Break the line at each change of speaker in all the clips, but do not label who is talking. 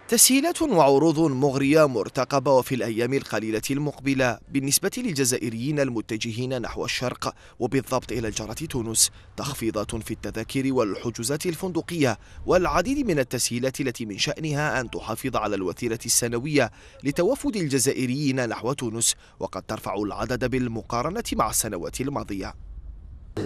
تسهيلات وعروض مغرية مرتقبة وفي الأيام القليلة المقبلة بالنسبة للجزائريين المتجهين نحو الشرق وبالضبط إلى الجارة تونس، تخفيضات في التذاكر والحجوزات الفندقية والعديد من التسهيلات التي من شأنها أن تحافظ على الوتيرة السنوية لتوافد الجزائريين نحو تونس، وقد ترفع العدد بالمقارنة مع السنوات الماضية.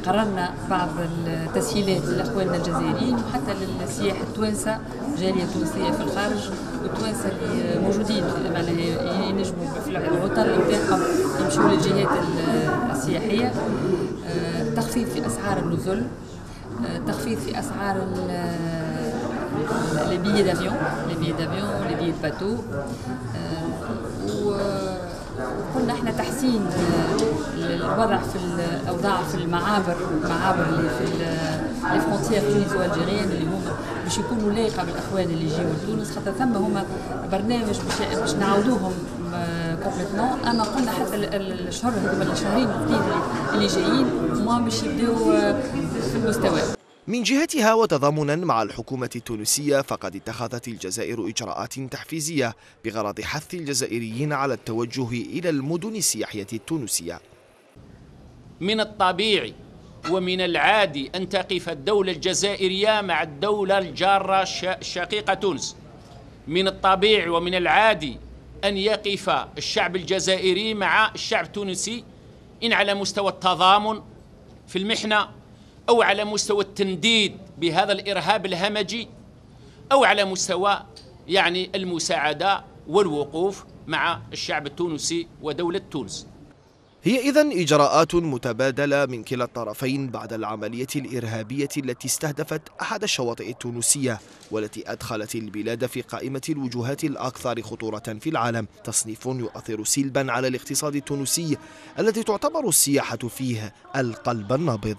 قررنا بعض التسهيلات لأخواننا الجزائريين وحتى للسياح التوانسة، جالية تونسية في الخارج والتوانسة اللي موجودين معناها ينجموا في العطل نتاعهم يمشوا للجهات السياحية. تخفيض في أسعار النزل، تخفيض في أسعار لي بيي دافيون، لي بيي باتو. وقلنا احنا تحسين الوضع في الاوضاع في المعابر اللي في الفرونتيير تونس والجيريان اللي هما باش يكونوا لايقه بالاخوان اللي يجيو لتونس، خاطر ثم هما برنامج باش نعاودوهم كومبليتمون. اما قلنا حتى الشهر هذوما الشهرين اللي جايين هما باش يبداو في المستوى.
من جهتها وتضامنا مع الحكومة التونسية، فقد اتخذت الجزائر إجراءات تحفيزية بغرض حث الجزائريين على التوجه إلى المدن السياحية التونسية.
من الطبيعي ومن العادي أن تقف الدولة الجزائرية مع الدولة الجارة الشقيقة تونس. من الطبيعي ومن العادي أن يقف الشعب الجزائري مع الشعب التونسي، إن على مستوى التضامن في المحنة، أو على مستوى التنديد بهذا الإرهاب الهمجي، أو على مستوى المساعدة والوقوف مع الشعب التونسي ودولة تونس.
هي إذن إجراءات متبادلة من كلا الطرفين بعد العملية الإرهابية التي استهدفت أحد الشواطئ التونسية والتي أدخلت البلاد في قائمة الوجهات الأكثر خطورة في العالم، تصنيف يؤثر سلبا على الاقتصاد التونسي الذي تعتبر السياحة فيه القلب النابض.